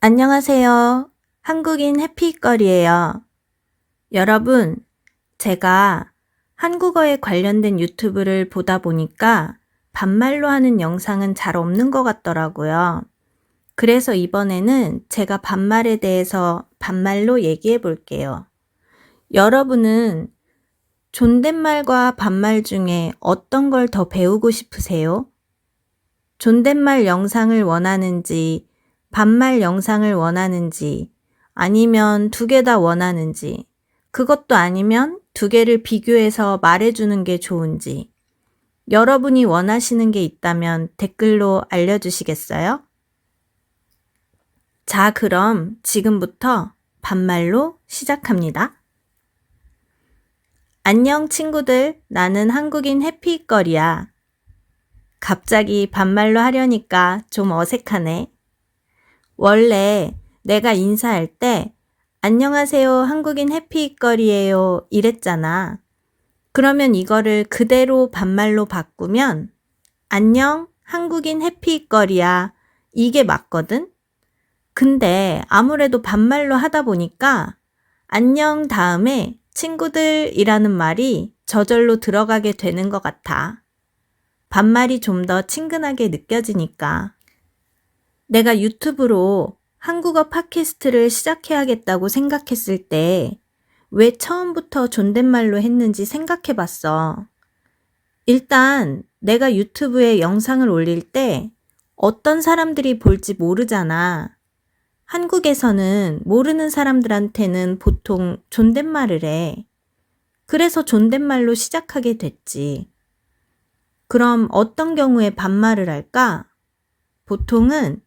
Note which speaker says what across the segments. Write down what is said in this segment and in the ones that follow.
Speaker 1: 안녕하세요. 한국인 해피거리예요. 여러분, 제가 한국어에 관련된 유튜브를 보다 보니까 반말로 하는 영상은 잘 없는 것 같더라고요. 그래서 이번에는 제가 반말에 대해서 반말로 얘기해 볼게요. 여러분은 존댓말과 반말 중에 어떤 걸 더 배우고 싶으세요? 존댓말 영상을 원하는지, 반말 영상을 원하는지, 아니면 두 개 다 원하는지, 그것도 아니면 두 개를 비교해서 말해주는 게 좋은지, 여러분이 원하시는 게 있다면 댓글로 알려주시겠어요? 자, 그럼 지금부터 반말로 시작합니다. 안녕 친구들, 나는 한국인 해피거리야. 갑자기 반말로 하려니까 좀 어색하네. 원래 내가 인사할 때 안녕하세요 한국인 해피거리예요 이랬잖아. 그러면 이거를 그대로 반말로 바꾸면 안녕 한국인 해피거리야 이게 맞거든? 근데 아무래도 반말로 하다 보니까 안녕 다음에 친구들이라는 말이 저절로 들어가게 되는 것 같아. 반말이 좀 더 친근하게 느껴지니까. 내가 유튜브로 한국어 팟캐스트를 시작해야겠다고 생각했을 때 왜 처음부터 존댓말로 했는지 생각해 봤어. 일단 내가 유튜브에 영상을 올릴 때 어떤 사람들이 볼지 모르잖아. 한국에서는 모르는 사람들한테는 보통 존댓말을 해. 그래서 존댓말로 시작하게 됐지. 그럼 어떤 경우에 반말을 할까? 보통은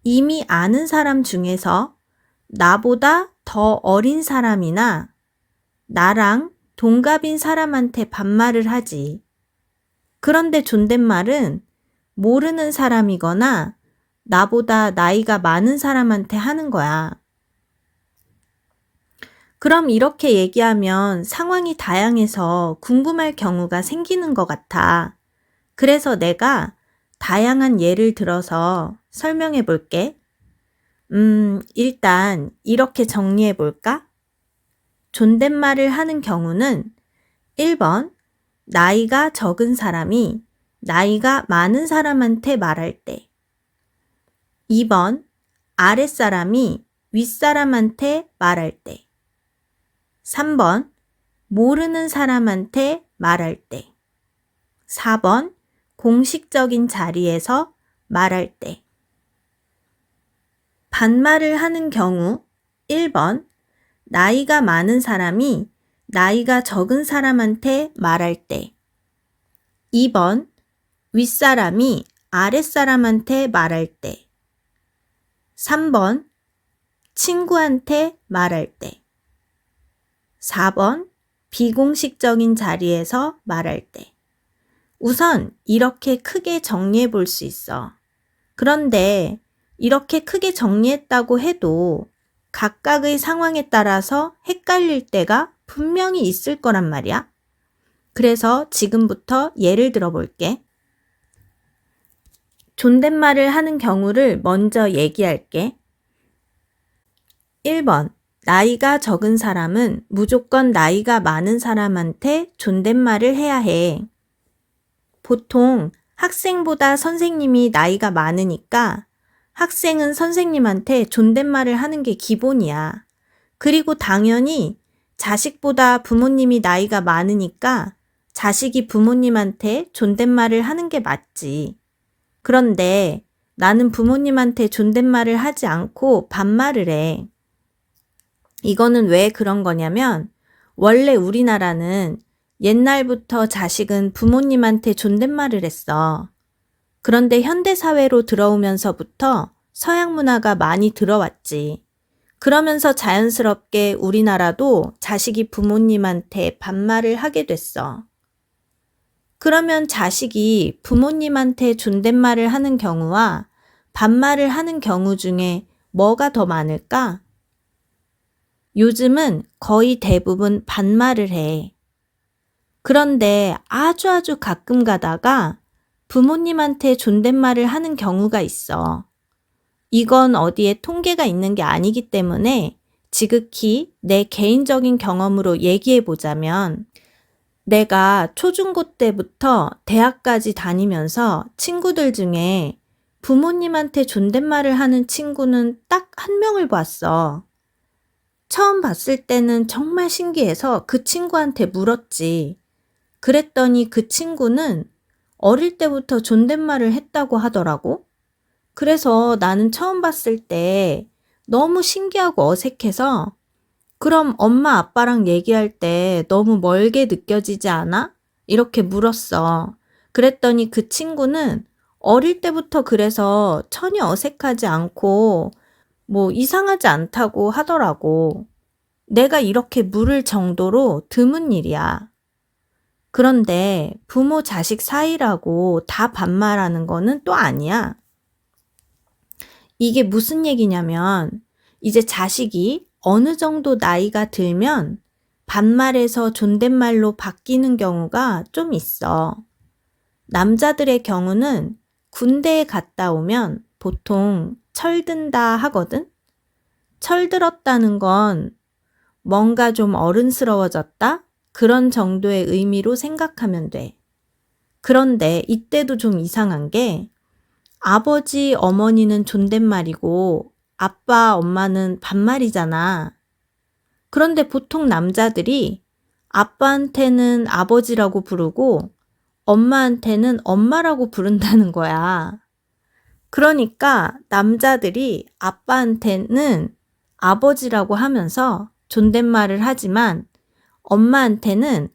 Speaker 1: 이미 아는 사람 중에서 나보다 더 어린 사람이나 나랑 동갑인 사람한테 반말을 하지. 그런데 존댓말은 모르는 사람이거나 나보다 나이가 많은 사람한테 하는 거야. 그럼 이렇게 얘기하면 상황이 다양해서 궁금할 경우가 생기는 것 같아. 그래서 내가 다양한 예를 들어서 설명해 볼게. 일단 이렇게 정리해 볼까? 존댓말을 하는 경우는 1번, 나이가 적은 사람이 나이가 많은 사람한테 말할 때. 2번, 아랫사람이 윗사람한테 말할 때. 3번, 모르는 사람한테 말할 때. 4번, 공식적인 자리에서 말할 때. 반말을 하는 경우 1번, 나이가 많은 사람이 나이가 적은 사람한테 말할 때. 2번, 윗사람이 아랫사람한테 말할 때. 3번, 친구한테 말할 때. 4번, 비공식적인 자리에서 말할 때. 우선 이렇게 크게 정리해 볼 수 있어. 그런데 이렇게 크게 정리했다고 해도 각각의 상황에 따라서 헷갈릴 때가 분명히 있을 거란 말이야. 그래서 지금부터 예를 들어 볼게. 존댓말을 하는 경우를 먼저 얘기할게. 1번, 나이가 적은 사람은 무조건 나이가 많은 사람한테 존댓말을 해야 해. 보통 학생보다 선생님이 나이가 많으니까 학생은 선생님한테 존댓말을 하는 게 기본이야. 그리고 당연히 자식보다 부모님이 나이가 많으니까 자식이 부모님한테 존댓말을 하는 게 맞지. 그런데 나는 부모님한테 존댓말을 하지 않고 반말을 해. 이거는 왜 그런 거냐면 원래 우리나라는 옛날부터 자식은 부모님한테 존댓말을 했어. 그런데 현대사회로 들어오면서부터 서양 문화가 많이 들어왔지. 그러면서 자연스럽게 우리나라도 자식이 부모님한테 반말을 하게 됐어. 그러면 자식이 부모님한테 존댓말을 하는 경우와 반말을 하는 경우 중에 뭐가 더 많을까? 요즘은 거의 대부분 반말을 해. 그런데 아주 가끔 가다가 부모님한테 존댓말을 하는 경우가 있어. 이건 어디에 통계가 있는 게 아니기 때문에 지극히 내 개인적인 경험으로 얘기해 보자면 내가 초중고 때부터 대학까지 다니면서 친구들 중에 부모님한테 존댓말을 하는 친구는 딱 한 명을 봤어. 처음 봤을 때는 정말 신기해서 그 친구한테 물었지. 그랬더니 그 친구는 어릴 때부터 존댓말을 했다고 하더라고. 그래서 나는 처음 봤을 때 너무 신기하고 어색해서 그럼 엄마 아빠랑 얘기할 때 너무 멀게 느껴지지 않아? 이렇게 물었어. 그랬더니 그 친구는 어릴 때부터 그래서 전혀 어색하지 않고 뭐 이상하지 않다고 하더라고. 내가 이렇게 물을 정도로 드문 일이야. 그런데 부모 자식 사이라고 다 반말하는 거는 또 아니야. 이게 무슨 얘기냐면 이제 자식이 어느 정도 나이가 들면 반말에서 존댓말로 바뀌는 경우가 좀 있어. 남자들의 경우는 군대에 갔다 오면 보통 철든다 하거든? 철들었다는 건 뭔가 좀 어른스러워졌다? 그런 정도의 의미로 생각하면 돼. 그런데 이때도 좀 이상한 게 아버지, 어머니는 존댓말이고 아빠, 엄마는 반말이잖아. 그런데 보통 남자들이 아빠한테는 아버지라고 부르고 엄마한테는 엄마라고 부른다는 거야. 그러니까 남자들이 아빠한테는 아버지라고 하면서 존댓말을 하지만 엄마한테는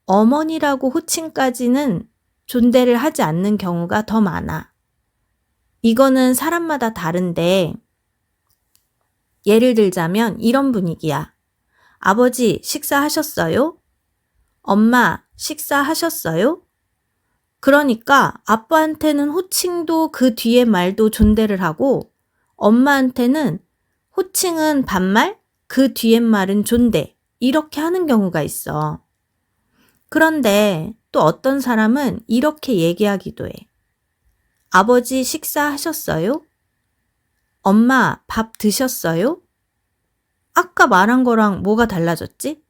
Speaker 1: 어머니라고 호칭까지는 존대를 하지 않는 경우가 더 많아. 이거는 사람마다 다른데 예를 들자면 이런 분위기야. 아버지 식사하셨어요? 엄마 식사하셨어요? 그러니까 아빠한테는 호칭도 그 뒤에 말도 존대를 하고 엄마한테는 호칭은 반말, 그 뒤에 말은 존대 이렇게 하는 경우가 있어. 그런데 또 어떤 사람은 이렇게 얘기하기도 해. 아버지 식사하셨어요? 엄마 밥 드셨어요? 아까 말한 거랑 뭐가 달라졌지?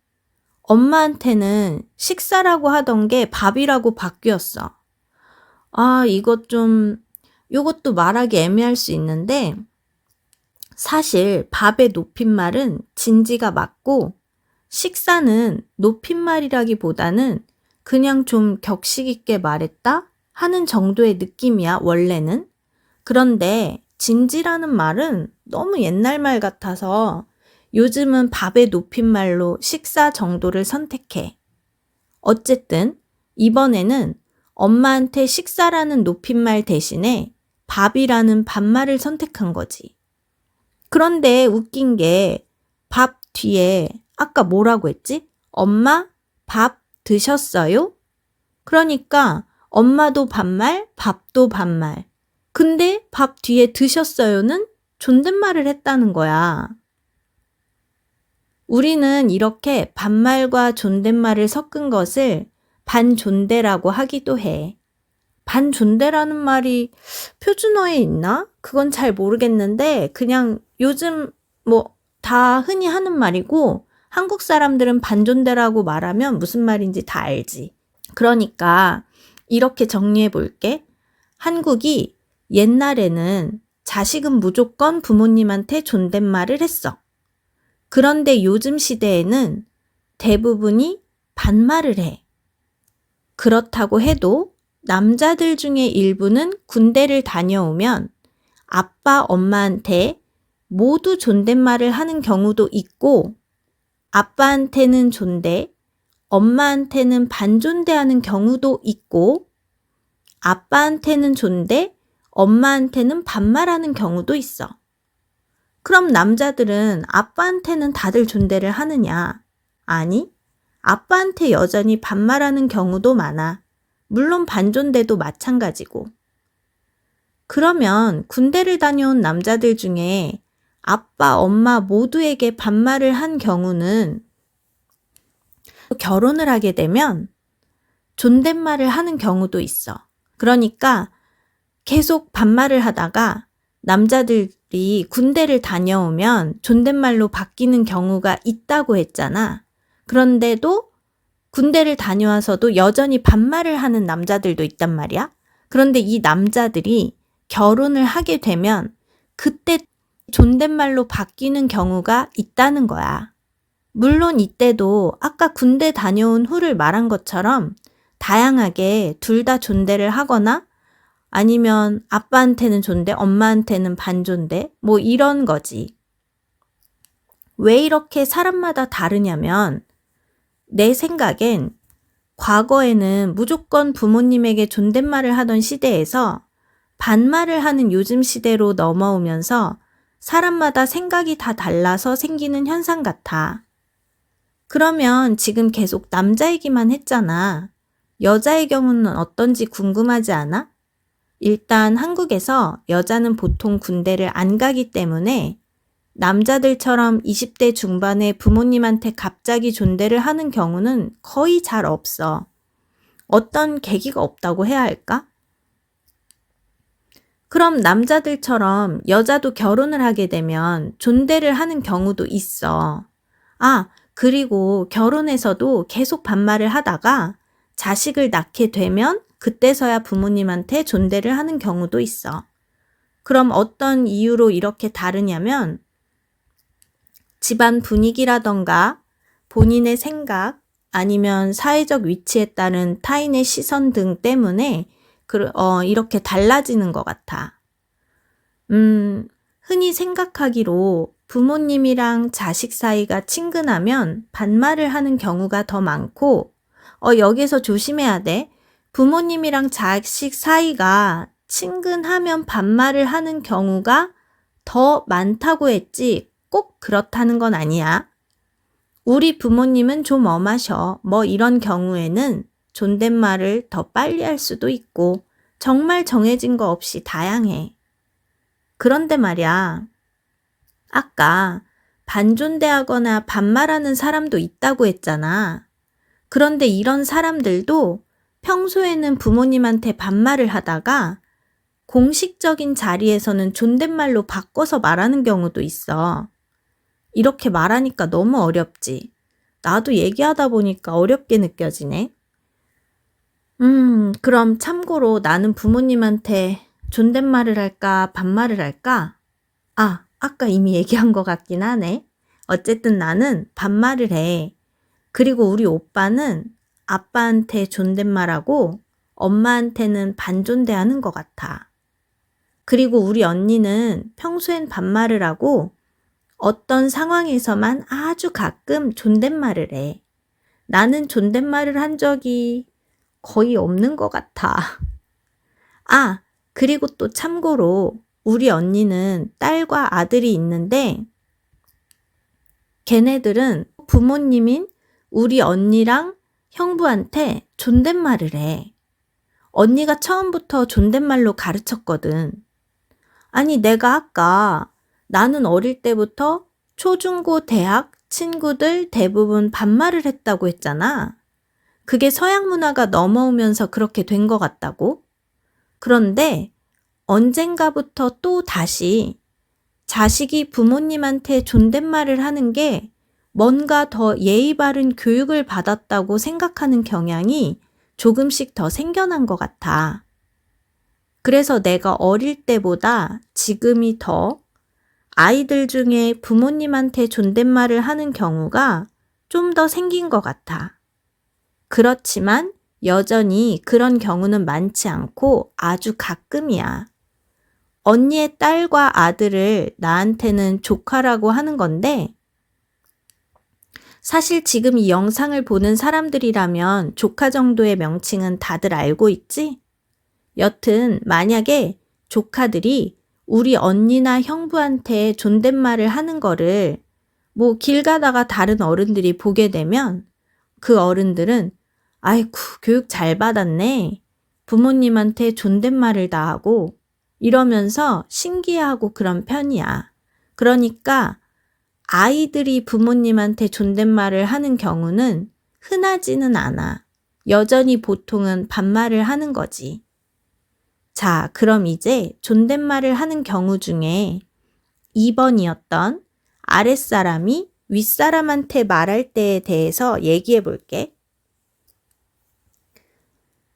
Speaker 1: 엄마한테는 식사라고 하던 게 밥이라고 바뀌었어. 요것도 말하기 애매할 수 있는데 사실 밥의 높임말은 진지가 맞고 식사는 높임말이라기보다는 그냥 좀 격식 있게 말했다 하는 정도의 느낌이야, 원래는. 그런데 진지라는 말은 너무 옛날 말 같아서 요즘은 밥의 높임말로 식사 정도를 선택해. 어쨌든 이번에는 엄마한테 식사라는 높임말 대신에 밥이라는 반말을 선택한 거지. 그런데 웃긴 게 밥 뒤에 아까 뭐라고 했지? 엄마 밥 드셨어요? 그러니까 엄마도 반말, 밥도 반말. 근데 밥 뒤에 드셨어요는 존댓말을 했다는 거야. 우리는 이렇게 반말과 존댓말을 섞은 것을 반존대라고 하기도 해. 반존대라는 말이 표준어에 있나? 그건 잘 모르겠는데 그냥 요즘 뭐 다 흔히 하는 말이고 한국 사람들은 반존대라고 말하면 무슨 말인지 다 알지. 그러니까 이렇게 정리해 볼게. 한국이 옛날에는 자식은 무조건 부모님한테 존댓말을 했어. 그런데 요즘 시대에는 대부분이 반말을 해. 그렇다고 해도 남자들 중에 일부는 군대를 다녀오면 아빠, 엄마한테 모두 존댓말을 하는 경우도 있고 아빠한테는 존대, 엄마한테는 반존대하는 경우도 있고 아빠한테는 존대, 엄마한테는 반말하는 경우도 있어. 그럼 남자들은 아빠한테는 다들 존대를 하느냐? 아니, 아빠한테 여전히 반말하는 경우도 많아. 물론 반존대도 마찬가지고. 그러면 군대를 다녀온 남자들 중에 아빠, 엄마 모두에게 반말을 한 경우는 결혼을 하게 되면 존댓말을 하는 경우도 있어. 그러니까 계속 반말을 하다가 남자들이 군대를 다녀오면 존댓말로 바뀌는 경우가 있다고 했잖아. 그런데도 군대를 다녀와서도 여전히 반말을 하는 남자들도 있단 말이야. 그런데 이 남자들이 결혼을 하게 되면 그때 존댓말로 바뀌는 경우가 있다는 거야. 물론 이때도 아까 군대 다녀온 후를 말한 것처럼 다양하게 둘 다 존대를 하거나 아니면 아빠한테는 존대, 엄마한테는 반존대, 뭐 이런 거지. 왜 이렇게 사람마다 다르냐면 내 생각엔 과거에는 무조건 부모님에게 존댓말을 하던 시대에서 반말을 하는 요즘 시대로 넘어오면서 사람마다 생각이 다 달라서 생기는 현상 같아. 그러면 지금 계속 남자 얘기만 했잖아. 여자의 경우는 어떤지 궁금하지 않아? 일단 한국에서 여자는 보통 군대를 안 가기 때문에 남자들처럼 20대 중반에 부모님한테 갑자기 존대를 하는 경우는 거의 잘 없어. 어떤 계기가 없다고 해야 할까? 그럼 남자들처럼 여자도 결혼을 하게 되면 존대를 하는 경우도 있어. 그리고 결혼해서도 계속 반말을 하다가 자식을 낳게 되면 그때서야 부모님한테 존대를 하는 경우도 있어. 그럼 어떤 이유로 이렇게 다르냐면 집안 분위기라던가 본인의 생각 아니면 사회적 위치에 따른 타인의 시선 등 때문에 이렇게 달라지는 것 같아. 흔히 생각하기로 부모님이랑 자식 사이가 친근하면 반말을 하는 경우가 더 많고 여기서 조심해야 돼. 부모님이랑 자식 사이가 친근하면 반말을 하는 경우가 더 많다고 했지 꼭 그렇다는 건 아니야. 우리 부모님은 좀 엄하셔. 뭐 이런 경우에는 존댓말을 더 빨리 할 수도 있고 정말 정해진 거 없이 다양해. 그런데 말이야. 아까 반존대하거나 반말하는 사람도 있다고 했잖아. 그런데 이런 사람들도 평소에는 부모님한테 반말을 하다가 공식적인 자리에서는 존댓말로 바꿔서 말하는 경우도 있어. 이렇게 말하니까 너무 어렵지. 나도 얘기하다 보니까 어렵게 느껴지네. 그럼 참고로 나는 부모님한테 존댓말을 할까, 반말을 할까? 아까 이미 얘기한 것 같긴 하네. 어쨌든 나는 반말을 해. 그리고 우리 오빠는 아빠한테 존댓말하고 엄마한테는 반존대하는 것 같아. 그리고 우리 언니는 평소엔 반말을 하고 어떤 상황에서만 아주 가끔 존댓말을 해. 나는 존댓말을 한 적이 거의 없는 것 같아. 그리고 또 참고로 우리 언니는 딸과 아들이 있는데 걔네들은 부모님인 우리 언니랑 형부한테 존댓말을 해. 언니가 처음부터 존댓말로 가르쳤거든. 아니, 내가 아까 나는 어릴 때부터 초중고 대학 친구들 대부분 반말을 했다고 했잖아. 그게 서양 문화가 넘어오면서 그렇게 된 것 같다고. 그런데 언젠가부터 또 다시 자식이 부모님한테 존댓말을 하는 게 뭔가 더 예의 바른 교육을 받았다고 생각하는 경향이 조금씩 더 생겨난 것 같아. 그래서 내가 어릴 때보다 지금이 더 아이들 중에 부모님한테 존댓말을 하는 경우가 좀 더 생긴 것 같아. 그렇지만 여전히 그런 경우는 많지 않고 아주 가끔이야. 언니의 딸과 아들을 나한테는 조카라고 하는 건데 사실 지금 이 영상을 보는 사람들이라면 조카 정도의 명칭은 다들 알고 있지? 여튼 만약에 조카들이 우리 언니나 형부한테 존댓말을 하는 거를 뭐 길 가다가 다른 어른들이 보게 되면 그 어른들은 아이쿠 교육 잘 받았네. 부모님한테 존댓말을 다 하고 이러면서 신기해하고 그런 편이야. 그러니까 아이들이 부모님한테 존댓말을 하는 경우는 흔하지는 않아. 여전히 보통은 반말을 하는 거지. 자, 그럼 이제 존댓말을 하는 경우 중에 2번이었던 아랫사람이 윗사람한테 말할 때에 대해서 얘기해 볼게.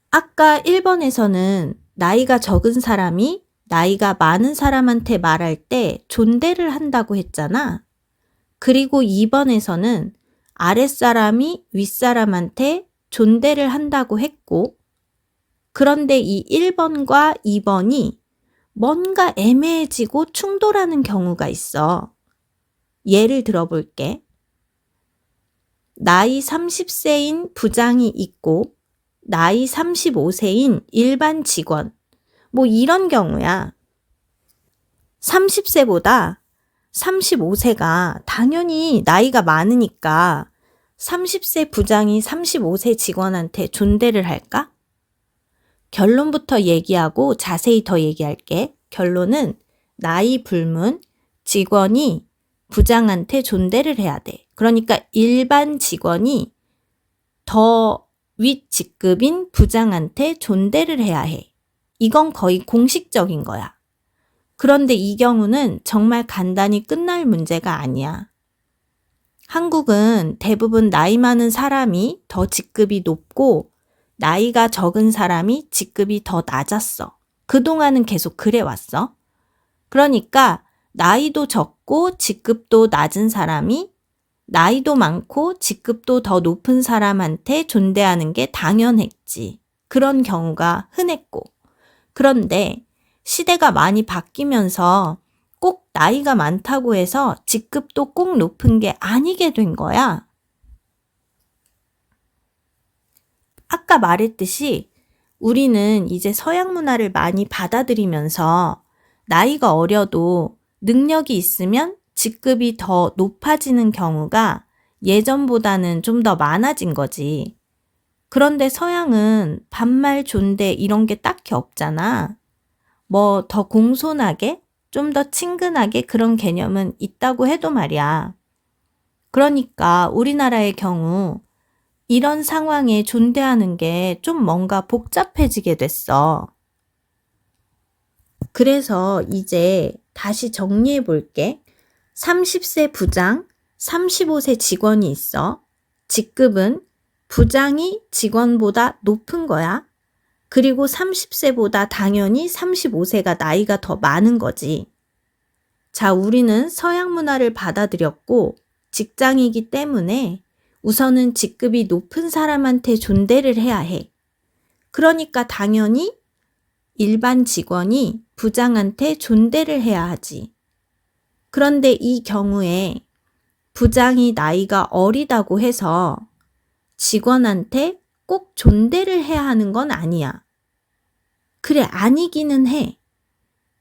Speaker 1: 아까 1번에서는 나이가 적은 사람이 나이가 많은 사람한테 말할 때 존대를 한다고 했잖아. 그리고 2번에서는 아랫사람이 윗사람한테 존대를 한다고 했고, 그런데 이 1번과 2번이 뭔가 애매해지고 충돌하는 경우가 있어. 예를 들어볼게. 나이 30세인 부장이 있고 나이 35세인 일반 직원. 뭐 이런 경우야. 30세보다 35세가 당연히 나이가 많으니까 30세 부장이 35세 직원한테 존대를 할까? 결론부터 얘기하고 자세히 더 얘기할게. 결론은 나이 불문 직원이 부장한테 존대를 해야 돼. 그러니까 일반 직원이 더 윗 직급인 부장한테 존대를 해야 해. 이건 거의 공식적인 거야. 그런데 이 경우는 정말 간단히 끝날 문제가 아니야. 한국은 대부분 나이 많은 사람이 더 직급이 높고 나이가 적은 사람이 직급이 더 낮았어. 그동안은 계속 그래 왔어. 그러니까 나이도 적고 직급도 낮은 사람이 나이도 많고 직급도 더 높은 사람한테 존대하는 게 당연했지. 그런 경우가 흔했고. 그런데 시대가 많이 바뀌면서 꼭 나이가 많다고 해서 직급도 꼭 높은 게 아니게 된 거야. 아까 말했듯이 우리는 이제 서양 문화를 많이 받아들이면서 나이가 어려도 능력이 있으면 직급이 더 높아지는 경우가 예전보다는 좀 더 많아진 거지. 그런데 서양은 반말, 존대 이런 게 딱히 없잖아. 뭐 더 공손하게, 좀 더 친근하게 그런 개념은 있다고 해도 말이야. 그러니까 우리나라의 경우 이런 상황에 존대하는 게 좀 뭔가 복잡해지게 됐어. 그래서 이제 다시 정리해 볼게. 30세 부장, 35세 직원이 있어. 직급은 부장이 직원보다 높은 거야. 그리고 30세보다 당연히 35세가 나이가 더 많은 거지. 자, 우리는 서양 문화를 받아들였고 직장이기 때문에 우선은 직급이 높은 사람한테 존대를 해야 해. 그러니까 당연히 일반 직원이 부장한테 존대를 해야 하지. 그런데 이 경우에 부장이 나이가 어리다고 해서 직원한테 꼭 존대를 해야 하는 건 아니야. 그래, 아니기는 해.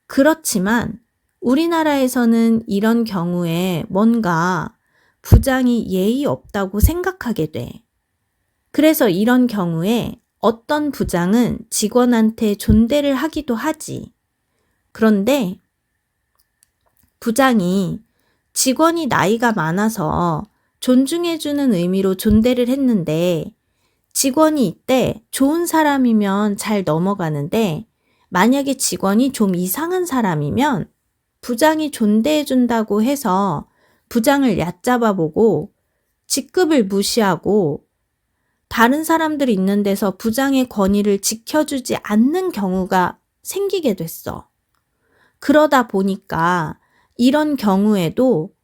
Speaker 1: 그렇지만 우리나라에서는 이런 경우에 뭔가 부장이 예의 없다고 생각하게 돼. 그래서 이런 경우에 어떤 부장은 직원한테 존대를 하기도 하지. 그런데 부장이 직원이 나이가 많아서 존중해주는 의미로 존대를 했는데 직원이 이때 좋은 사람이면 잘 넘어가는데 만약에 직원이 좀 이상한 사람이면 부장이 존대해준다고 해서 부장을 얕잡아보고 직급을 무시하고 다른 사람들이 있는 데서 부장의 권위를 지켜주지 않는 경우가 생기게 됐어. 그러다 보니까 이런 경우에도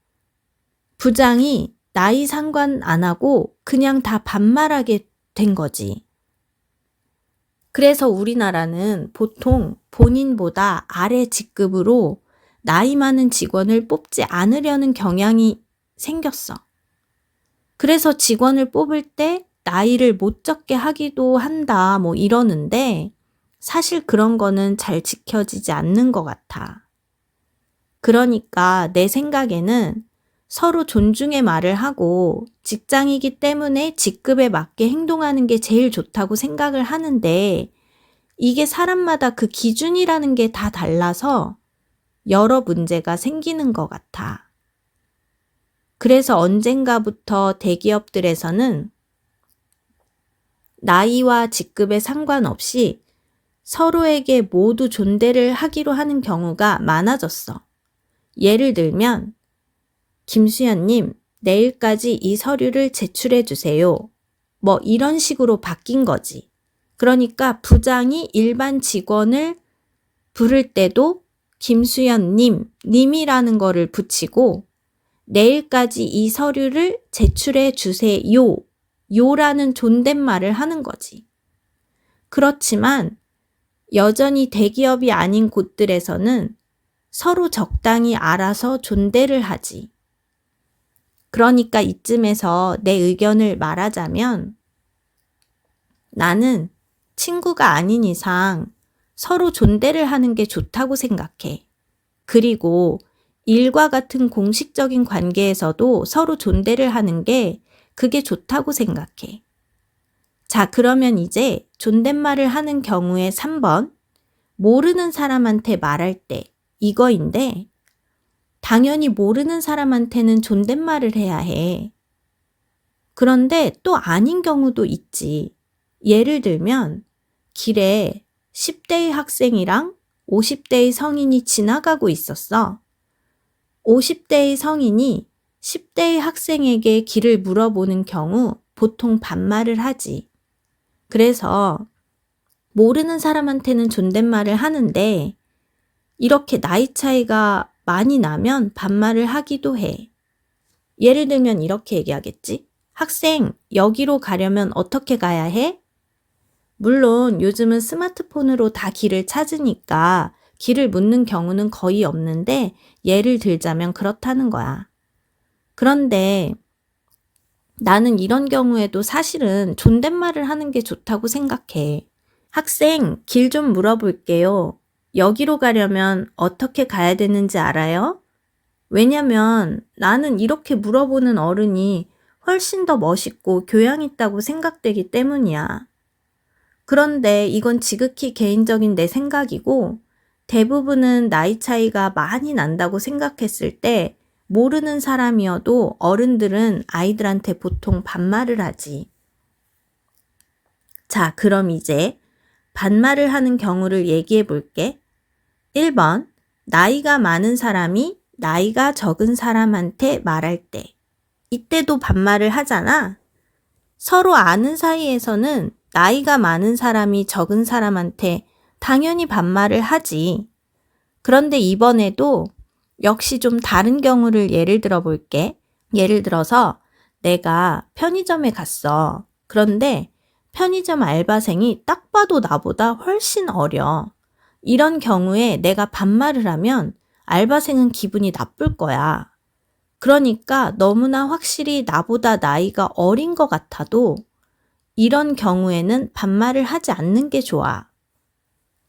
Speaker 1: 부장이 나이 상관 안 하고 그냥 다 반말하게 된 거지. 그래서 우리나라는 보통 본인보다 아래 직급으로 나이 많은 직원을 뽑지 않으려는 경향이 생겼어. 그래서 직원을 뽑을 때 나이를 못 적게 하기도 한다 뭐 이러는데 사실 그런 거는 잘 지켜지지 않는 것 같아. 그러니까 내 생각에는 서로 존중의 말을 하고 직장이기 때문에 직급에 맞게 행동하는 게 제일 좋다고 생각을 하는데 이게 사람마다 그 기준이라는 게 다 달라서 여러 문제가 생기는 것 같아. 그래서 언젠가부터 대기업들에서는 나이와 직급에 상관없이 서로에게 모두 존대를 하기로 하는 경우가 많아졌어. 예를 들면, 김수연님, 내일까지 이 서류를 제출해 주세요. 뭐 이런 식으로 바뀐 거지. 그러니까 부장이 일반 직원을 부를 때도 김수연님, 님이라는 거를 붙이고 내일까지 이 서류를 제출해 주세요. 요라는 존댓말을 하는 거지. 그렇지만 여전히 대기업이 아닌 곳들에서는 서로 적당히 알아서 존대를 하지. 그러니까 이쯤에서 내 의견을 말하자면 나는 친구가 아닌 이상 서로 존대를 하는 게 좋다고 생각해. 그리고 일과 같은 공식적인 관계에서도 서로 존대를 하는 게 그게 좋다고 생각해. 자, 그러면 이제 존댓말을 하는 경우에 3번, 모르는 사람한테 말할 때 이거인데 당연히 모르는 사람한테는 존댓말을 해야 해. 그런데 또 아닌 경우도 있지. 예를 들면 길에 10대의 학생이랑 50대의 성인이 지나가고 있었어. 50대의 성인이 10대의 학생에게 길을 물어보는 경우 보통 반말을 하지. 그래서 모르는 사람한테는 존댓말을 하는데 이렇게 나이 차이가 많이 나면 반말을 하기도 해. 예를 들면 이렇게 얘기하겠지. 학생, 여기로 가려면 어떻게 가야 해? 물론 요즘은 스마트폰으로 다 길을 찾으니까 길을 묻는 경우는 거의 없는데 예를 들자면 그렇다는 거야. 그런데 나는 이런 경우에도 사실은 존댓말을 하는 게 좋다고 생각해. 학생, 길 좀 물어볼게요. 여기로 가려면 어떻게 가야 되는지 알아요? 왜냐면 나는 이렇게 물어보는 어른이 훨씬 더 멋있고 교양 있다고 생각되기 때문이야. 그런데 이건 지극히 개인적인 내 생각이고 대부분은 나이 차이가 많이 난다고 생각했을 때 모르는 사람이어도 어른들은 아이들한테 보통 반말을 하지. 자, 그럼 이제 반말을 하는 경우를 얘기해 볼게. 1번, 나이가 많은 사람이 나이가 적은 사람한테 말할 때. 이때도 반말을 하잖아. 서로 아는 사이에서는 나이가 많은 사람이 적은 사람한테 당연히 반말을 하지. 그런데 이번에도 역시 좀 다른 경우를 예를 들어 볼게. 예를 들어서 내가 편의점에 갔어. 그런데 편의점 알바생이 딱 봐도 나보다 훨씬 어려. 이런 경우에 내가 반말을 하면 알바생은 기분이 나쁠 거야. 그러니까 너무나 확실히 나보다 나이가 어린 것 같아도 이런 경우에는 반말을 하지 않는 게 좋아.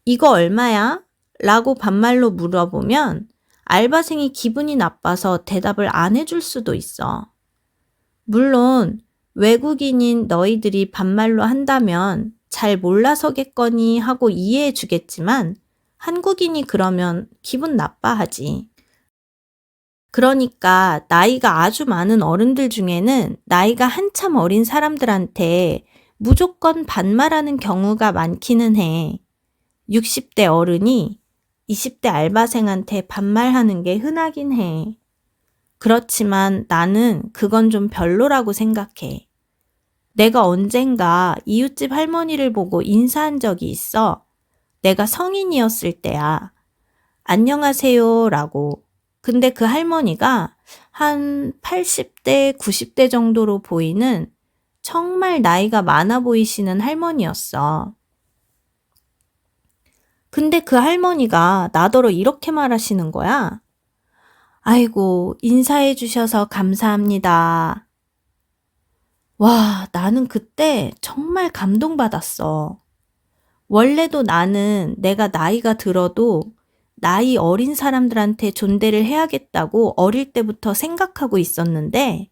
Speaker 1: 이거 얼마야? 라고 반말로 물어보면 알바생이 기분이 나빠서 대답을 안 해줄 수도 있어. 물론 외국인인 너희들이 반말로 한다면 잘 몰라서겠거니 하고 이해해 주겠지만 한국인이 그러면 기분 나빠하지. 그러니까 나이가 아주 많은 어른들 중에는 나이가 한참 어린 사람들한테 무조건 반말하는 경우가 많기는 해. 60대 어른이 20대 알바생한테 반말하는 게 흔하긴 해. 그렇지만 나는 그건 좀 별로라고 생각해. 내가 언젠가 이웃집 할머니를 보고 인사한 적이 있어. 내가 성인이었을 때야. 안녕하세요 라고. 근데 그 할머니가 한 80대, 90대 정도로 보이는 정말 나이가 많아 보이시는 할머니였어. 근데 그 할머니가 나더러 이렇게 말하시는 거야. 아이고, 인사해 주셔서 감사합니다. 와, 나는 그때 정말 감동받았어. 원래도 나는 내가 나이가 들어도 나이 어린 사람들한테 존대를 해야겠다고 어릴 때부터 생각하고 있었는데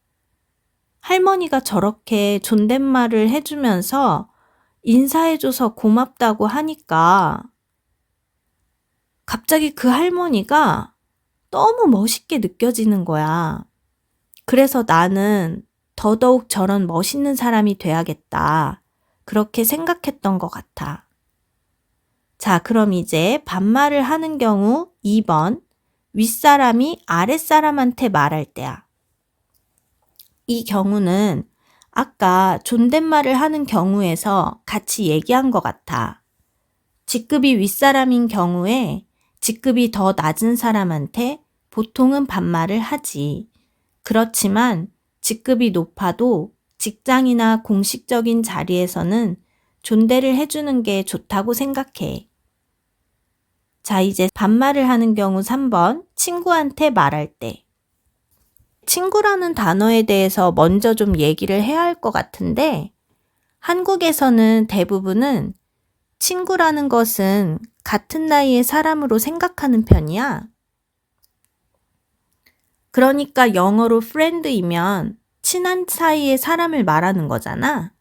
Speaker 1: 할머니가 저렇게 존댓말을 해주면서 인사해줘서 고맙다고 하니까 갑자기 그 할머니가 너무 멋있게 느껴지는 거야. 그래서 나는 더더욱 저런 멋있는 사람이 돼야겠다. 그렇게 생각했던 것 같아. 자, 그럼 이제 반말을 하는 경우 2번. 윗사람이 아랫사람한테 말할 때야. 이 경우는 아까 존댓말을 하는 경우에서 같이 얘기한 것 같아. 직급이 윗사람인 경우에 직급이 더 낮은 사람한테 보통은 반말을 하지. 그렇지만 직급이 높아도 직장이나 공식적인 자리에서는 존대를 해주는 게 좋다고 생각해. 자, 이제 반말을 하는 경우 3번, 친구한테 말할 때. 친구라는 단어에 대해서 먼저 좀 얘기를 해야 할 것 같은데, 한국에서는 대부분은 친구라는 것은 같은 나이의 사람으로 생각하는 편이야. 그러니까 영어로 friend이면 친한 사이의 사람을 말하는 거잖아.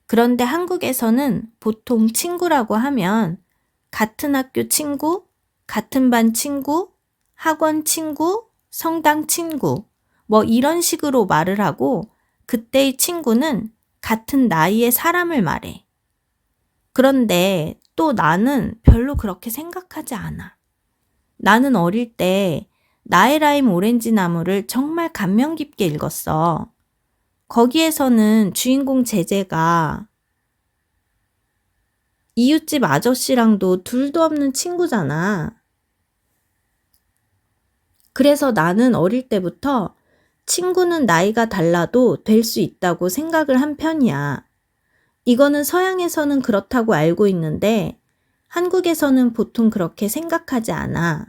Speaker 1: 그런데 한국에서는 보통 친구라고 하면 같은 학교 친구, 같은 반 친구, 학원 친구, 성당 친구, 뭐 이런 식으로 말을 하고 그때의 친구는 같은 나이의 사람을 말해. 그런데 또 나는 별로 그렇게 생각하지 않아. 나는 어릴 때 나의 라임 오렌지 나무를 정말 감명 깊게 읽었어. 거기에서는 주인공 제재가 이웃집 아저씨랑도 둘도 없는 친구잖아. 그래서 나는 어릴 때부터 친구는 나이가 달라도 될 수 있다고 생각을 한 편이야. 이거는 서양에서는 그렇다고 알고 있는데 한국에서는 보통 그렇게 생각하지 않아.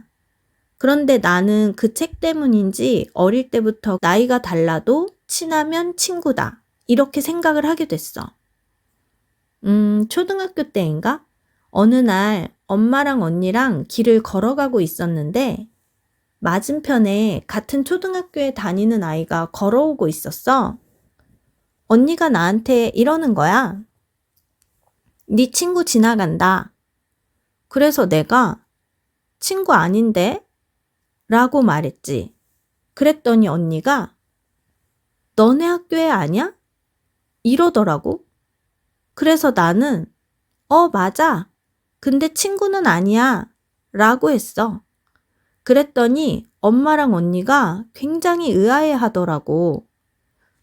Speaker 1: 그런데 나는 그 책 때문인지 어릴 때부터 나이가 달라도 친하면 친구다. 이렇게 생각을 하게 됐어. 초등학교 때인가? 어느 날 엄마랑 언니랑 길을 걸어가고 있었는데 맞은편에 같은 초등학교에 다니는 아이가 걸어오고 있었어. 언니가 나한테 이러는 거야. 네 친구 지나간다. 그래서 내가 친구 아닌데? 라고 말했지. 그랬더니 언니가 너네 학교에 아냐? 이러더라고. 그래서 나는 맞아. 근데 친구는 아니야. 라고 했어. 그랬더니 엄마랑 언니가 굉장히 의아해 하더라고.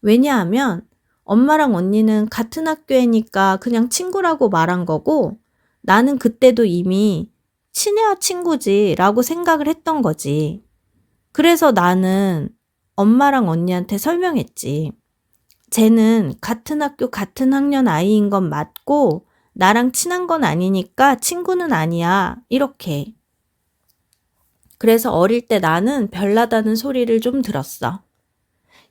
Speaker 1: 왜냐하면 엄마랑 언니는 같은 학교이니까 그냥 친구라고 말한 거고 나는 그때도 이미 친해야 친구지 라고 생각을 했던 거지. 그래서 나는 엄마랑 언니한테 설명했지. 쟤는 같은 학교 같은 학년 아이인 건 맞고 나랑 친한 건 아니니까 친구는 아니야. 이렇게. 그래서 어릴 때 나는 별나다는 소리를 좀 들었어.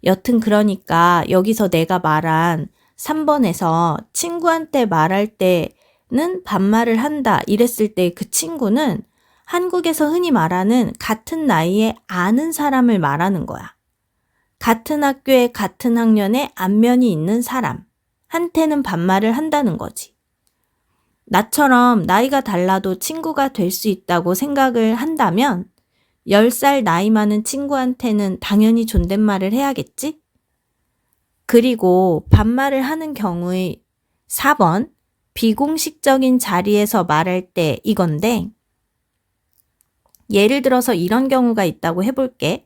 Speaker 1: 여튼 그러니까 여기서 내가 말한 3번에서 친구한테 말할 때는 반말을 한다 이랬을 때 그 친구는 한국에서 흔히 말하는 같은 나이에 아는 사람을 말하는 거야. 같은 학교에 같은 학년에 안면이 있는 사람 한테는 반말을 한다는 거지. 나처럼 나이가 달라도 친구가 될 수 있다고 생각을 한다면 10살 나이 많은 친구한테는 당연히 존댓말을 해야겠지? 그리고 반말을 하는 경우의 4번, 비공식적인 자리에서 말할 때 이건데, 예를 들어서 이런 경우가 있다고 해볼게.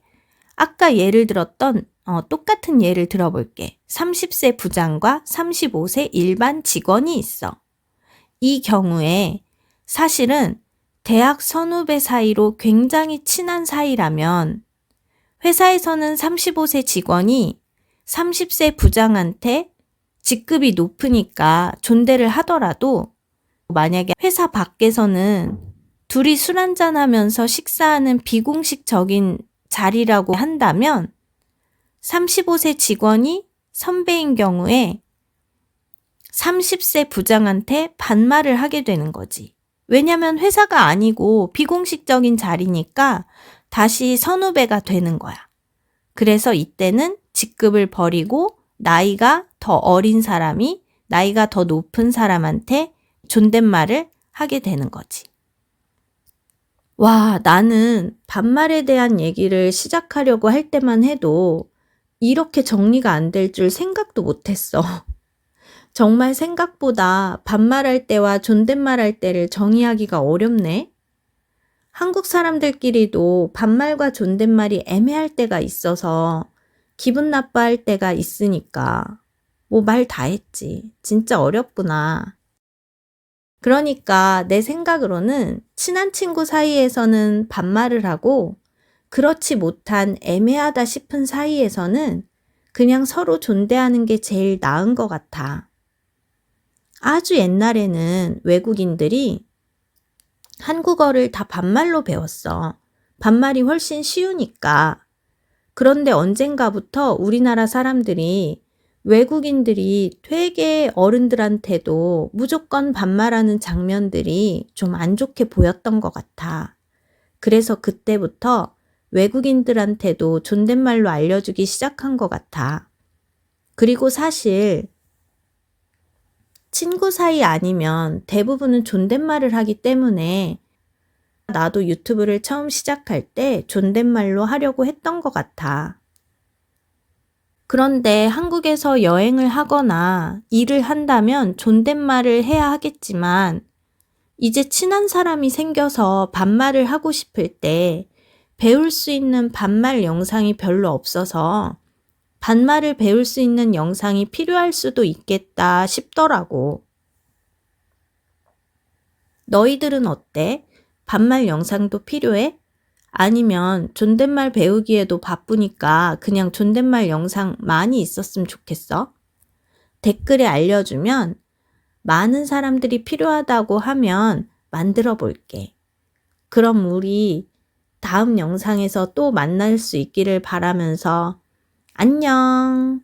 Speaker 1: 아까 예를 들었던 똑같은 예를 들어볼게. 30세 부장과 35세 일반 직원이 있어. 이 경우에 사실은 대학 선후배 사이로 굉장히 친한 사이라면 회사에서는 35세 직원이 30세 부장한테 직급이 높으니까 존대를 하더라도 만약에 회사 밖에서는 둘이 술 한잔하면서 식사하는 비공식적인 자리라고 한다면 35세 직원이 선배인 경우에 30세 부장한테 반말을 하게 되는 거지. 왜냐면 회사가 아니고 비공식적인 자리니까 다시 선후배가 되는 거야. 그래서 이때는 직급을 버리고 나이가 더 어린 사람이 나이가 더 높은 사람한테 존댓말을 하게 되는 거지. 와, 나는 반말에 대한 얘기를 시작하려고 할 때만 해도 이렇게 정리가 안 될 줄 생각도 못했어. 정말 생각보다 반말할 때와 존댓말할 때를 정의하기가 어렵네. 한국 사람들끼리도 반말과 존댓말이 애매할 때가 있어서 기분 나빠할 때가 있으니까 뭐 말 다 했지. 진짜 어렵구나. 그러니까 내 생각으로는 친한 친구 사이에서는 반말을 하고 그렇지 못한 애매하다 싶은 사이에서는 그냥 서로 존대하는 게 제일 나은 것 같아. 아주 옛날에는 외국인들이 한국어를 다 반말로 배웠어. 반말이 훨씬 쉬우니까. 그런데 언젠가부터 우리나라 사람들이 외국인들이 되게 어른들한테도 무조건 반말하는 장면들이 좀 안 좋게 보였던 것 같아. 그래서 그때부터 외국인들한테도 존댓말로 알려주기 시작한 것 같아. 그리고 사실 친구 사이 아니면 대부분은 존댓말을 하기 때문에 나도 유튜브를 처음 시작할 때 존댓말로 하려고 했던 것 같아. 그런데 한국에서 여행을 하거나 일을 한다면 존댓말을 해야 하겠지만 이제 친한 사람이 생겨서 반말을 하고 싶을 때 배울 수 있는 반말 영상이 별로 없어서 반말을 배울 수 있는 영상이 필요할 수도 있겠다 싶더라고. 너희들은 어때? 반말 영상도 필요해? 아니면 존댓말 배우기에도 바쁘니까 그냥 존댓말 영상 많이 있었으면 좋겠어? 댓글에 알려주면 많은 사람들이 필요하다고 하면 만들어 볼게. 그럼 우리 다음 영상에서 또 만날 수 있기를 바라면서 안녕!